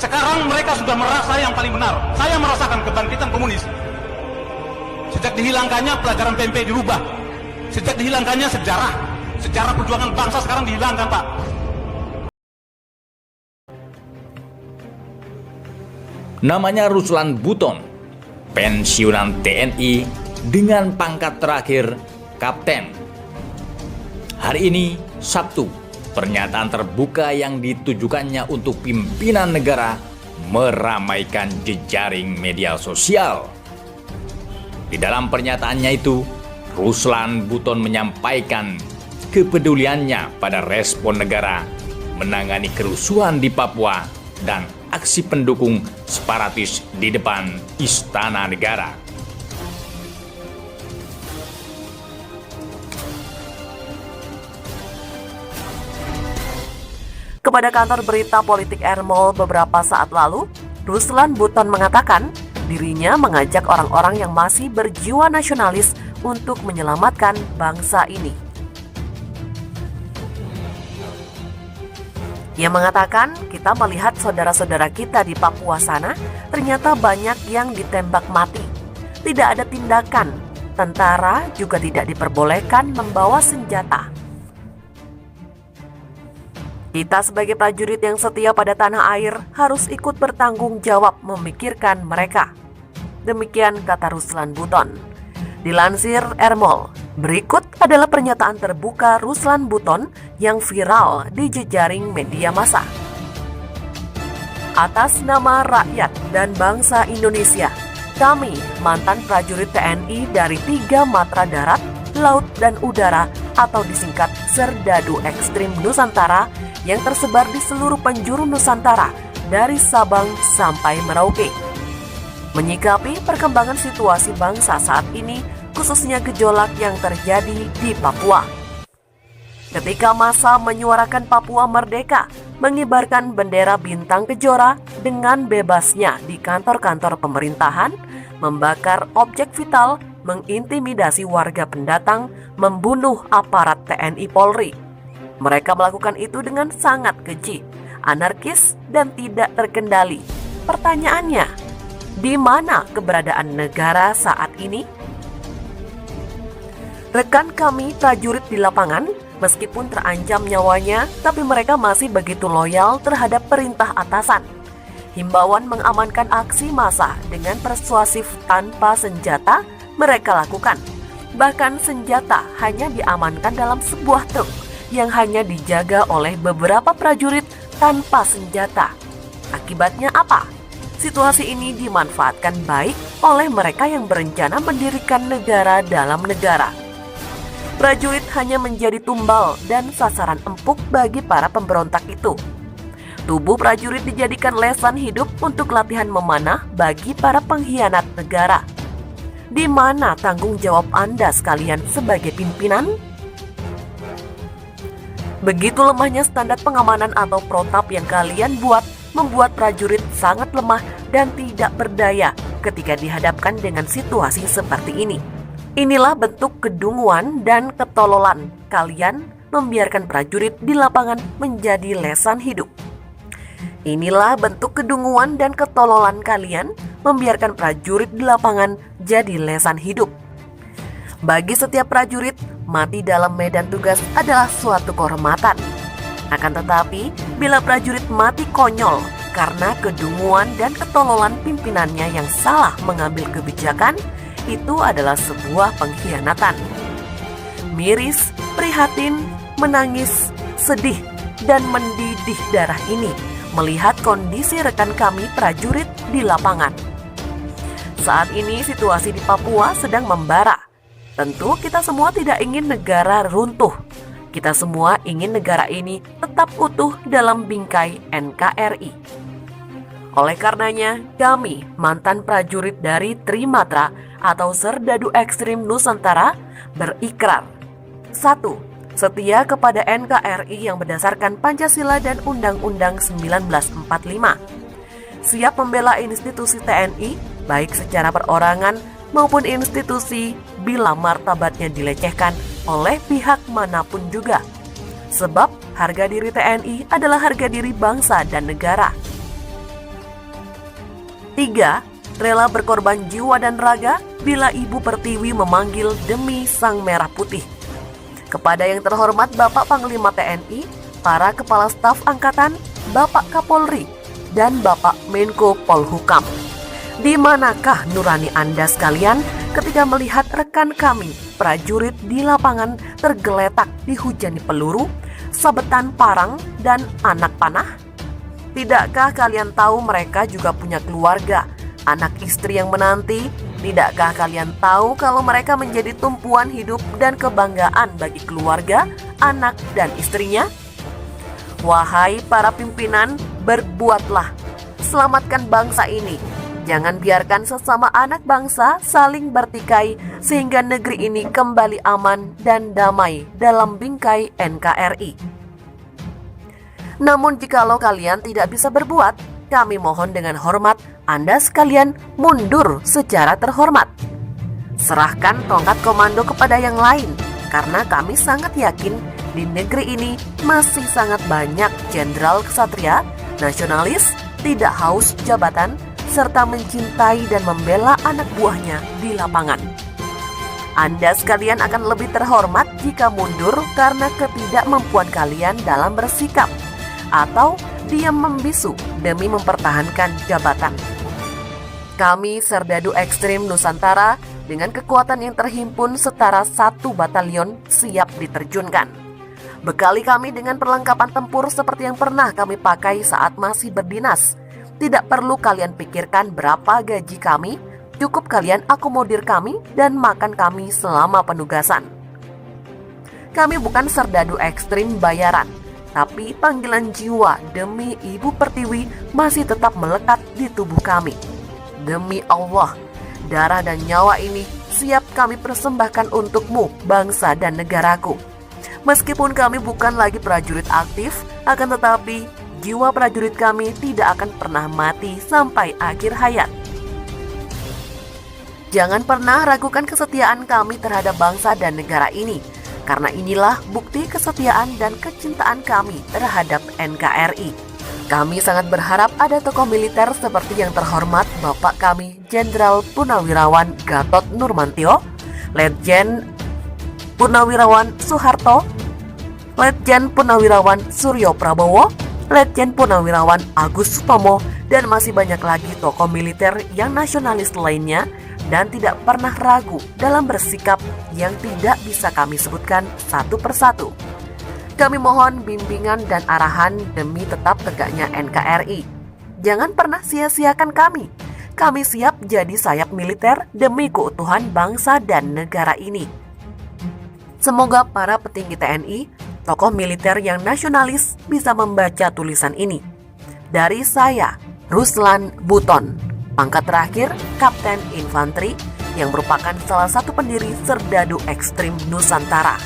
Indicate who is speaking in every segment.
Speaker 1: Sekarang mereka sudah merasa yang paling benar. Saya merasakan kebangkitan komunis. Sejak dihilangkannya pelajaran PMP dirubah. Sejak dihilangkannya sejarah perjuangan bangsa sekarang dihilangkan, Pak.
Speaker 2: Namanya Ruslan Buton, pensiunan TNI dengan pangkat terakhir Kapten. Hari ini, Sabtu, pernyataan terbuka yang ditujukannya untuk pimpinan negara meramaikan jejaring media sosial. Di dalam pernyataannya itu, Ruslan Buton menyampaikan kepeduliannya pada respon negara menangani kerusuhan di Papua dan aksi pendukung separatis di depan Istana Negara.
Speaker 3: Kepada kantor berita politik Ermol beberapa saat lalu, Ruslan Buton mengatakan dirinya mengajak orang-orang yang masih berjiwa nasionalis untuk menyelamatkan bangsa ini. Ia mengatakan, kita melihat saudara-saudara kita di Papua sana ternyata banyak yang ditembak mati. Tidak ada tindakan, tentara juga tidak diperbolehkan membawa senjata. Kita sebagai prajurit yang setia pada tanah air harus ikut bertanggung jawab memikirkan mereka. Demikian kata Ruslan Buton. Dilansir Ermol, berikut adalah pernyataan terbuka Ruslan Buton yang viral di jejaring media massa. Atas nama rakyat dan bangsa Indonesia, kami, mantan prajurit TNI dari 3 matra darat, laut, dan udara atau disingkat Serdadu Ekstrim Nusantara yang tersebar di seluruh penjuru Nusantara dari Sabang sampai Merauke. Menyikapi perkembangan situasi bangsa saat ini, khususnya gejolak yang terjadi di Papua. Ketika massa menyuarakan Papua merdeka, mengibarkan bendera bintang kejora dengan bebasnya di kantor-kantor pemerintahan, membakar objek vital, mengintimidasi warga pendatang, membunuh aparat TNI Polri. Mereka melakukan itu dengan sangat keji, anarkis, dan tidak terkendali. Pertanyaannya, di mana keberadaan negara saat ini? Rekan kami prajurit di lapangan, meskipun terancam nyawanya, tapi mereka masih begitu loyal terhadap perintah atasan. Himbauan mengamankan aksi massa dengan persuasif tanpa senjata mereka lakukan. Bahkan senjata hanya diamankan dalam sebuah truk yang hanya dijaga oleh beberapa prajurit tanpa senjata. Akibatnya apa? Situasi ini dimanfaatkan baik oleh mereka yang berencana mendirikan negara dalam negara. Prajurit hanya menjadi tumbal dan sasaran empuk bagi para pemberontak itu. Tubuh prajurit dijadikan lesan hidup untuk latihan memanah bagi para pengkhianat negara. Di mana tanggung jawab Anda sekalian sebagai pimpinan? Begitu lemahnya standar pengamanan atau protap yang kalian buat membuat prajurit sangat lemah dan tidak berdaya ketika dihadapkan dengan situasi seperti ini. Inilah bentuk kedunguan dan ketololan kalian membiarkan prajurit di lapangan menjadi lesan hidup. Inilah bentuk kedunguan dan ketololan kalian membiarkan prajurit di lapangan jadi lesan hidup. Bagi setiap prajurit, mati dalam medan tugas adalah suatu kehormatan. Akan tetapi, bila prajurit mati konyol karena kedunguan dan ketololan pimpinannya yang salah mengambil kebijakan, itu adalah sebuah pengkhianatan. Miris, prihatin, menangis, sedih, dan mendidih darah ini melihat kondisi rekan kami prajurit di lapangan. Saat ini situasi di Papua sedang membara. Tentu kita semua tidak ingin negara runtuh. Kita semua ingin negara ini tetap utuh dalam bingkai NKRI. Oleh karenanya, kami, mantan prajurit dari Trimatra atau Serdadu Ekstrim Nusantara, berikrar. 1. Setia kepada NKRI yang berdasarkan Pancasila dan Undang-Undang 1945. Siap membela institusi TNI, baik secara perorangan maupun institusi bila martabatnya dilecehkan oleh pihak manapun juga. Sebab harga diri TNI adalah harga diri bangsa dan negara. 3. Rela berkorban jiwa dan raga bila Ibu Pertiwi memanggil demi Sang Merah Putih. Kepada yang terhormat Bapak Panglima TNI, para Kepala Staf Angkatan, Bapak Kapolri, dan Bapak Menko Polhukam. Di manakah nurani Anda sekalian ketika melihat rekan kami, prajurit di lapangan tergeletak dihujani peluru, sabetan parang, dan anak panah? Tidakkah kalian tahu mereka juga punya keluarga, anak istri yang menanti? Tidakkah kalian tahu kalau mereka menjadi tumpuan hidup dan kebanggaan bagi keluarga, anak, dan istrinya? Wahai para pimpinan, berbuatlah. Selamatkan bangsa ini. Jangan biarkan sesama anak bangsa saling bertikai sehingga negeri ini kembali aman dan damai dalam bingkai NKRI. Namun jikalau kalian tidak bisa berbuat, kami mohon dengan hormat Anda sekalian mundur secara terhormat. Serahkan tongkat komando kepada yang lain, karena kami sangat yakin di negeri ini masih sangat banyak jenderal ksatria, nasionalis, tidak haus jabatan, serta mencintai dan membela anak buahnya di lapangan. Anda sekalian akan lebih terhormat jika mundur karena ketidakmampuan kalian dalam bersikap, atau diam membisu demi mempertahankan jabatan. Kami Serdadu Ekstrim Nusantara dengan kekuatan yang terhimpun setara 1 batalion siap diterjunkan. Bekali kami dengan perlengkapan tempur seperti yang pernah kami pakai saat masih berdinas. Tidak perlu kalian pikirkan berapa gaji kami, cukup kalian akomodir kami dan makan kami selama penugasan. Kami bukan serdadu ekstrim bayaran, tapi panggilan jiwa demi Ibu Pertiwi masih tetap melekat di tubuh kami. Demi Allah, darah dan nyawa ini siap kami persembahkan untukmu, bangsa dan negaraku. Meskipun kami bukan lagi prajurit aktif, akan tetapi jiwa prajurit kami tidak akan pernah mati sampai akhir hayat. Jangan pernah ragukan kesetiaan kami terhadap bangsa dan negara ini, karena inilah bukti kesetiaan dan kecintaan kami terhadap NKRI. Kami sangat berharap ada tokoh militer seperti yang terhormat Bapak kami Jenderal Purnawirawan Gatot Nurmantio, Letjen Purnawirawan Soeharto, Letjen Purnawirawan Suryo Prabowo, Letjen Purnawirawan Agus Sutomo, dan masih banyak lagi tokoh militer yang nasionalis lainnya dan tidak pernah ragu dalam bersikap yang tidak bisa kami sebutkan satu persatu. Kami mohon bimbingan dan arahan demi tetap tegaknya NKRI. Jangan pernah sia-siakan kami. Kami siap jadi sayap militer demi keutuhan bangsa dan negara ini. Semoga para petinggi TNI, tokoh militer yang nasionalis bisa membaca tulisan ini. Dari saya, Ruslan Buton, pangkat terakhir Kapten Infanteri, yang merupakan salah satu pendiri Serdadu Ekstrim Nusantara.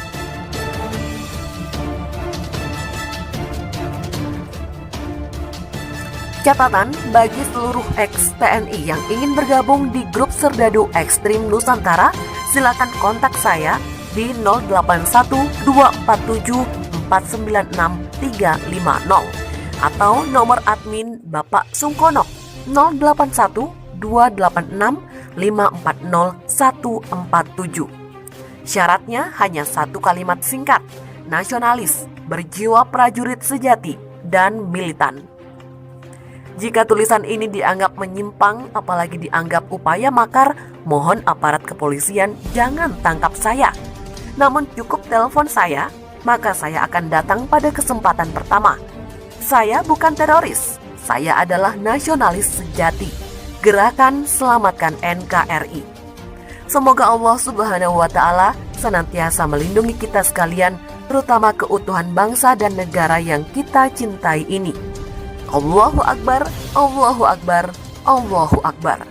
Speaker 3: Catatan bagi seluruh ex-TNI yang ingin bergabung di grup Serdadu Ekstrim Nusantara, silakan kontak saya di 081247496350 atau nomor admin Bapak Sungkono 081286540147. Syaratnya hanya satu kalimat singkat, nasionalis, berjiwa prajurit sejati, dan militan. Jika tulisan ini dianggap menyimpang, apalagi dianggap upaya makar, mohon aparat kepolisian jangan tangkap saya. Namun cukup telepon saya, maka saya akan datang pada kesempatan pertama. Saya bukan teroris, saya adalah nasionalis sejati. Gerakan Selamatkan NKRI. Semoga Allah Subhanahu wa Ta'ala senantiasa melindungi kita sekalian, terutama keutuhan bangsa dan negara yang kita cintai ini. Allahu Akbar, Allahu Akbar, Allahu Akbar.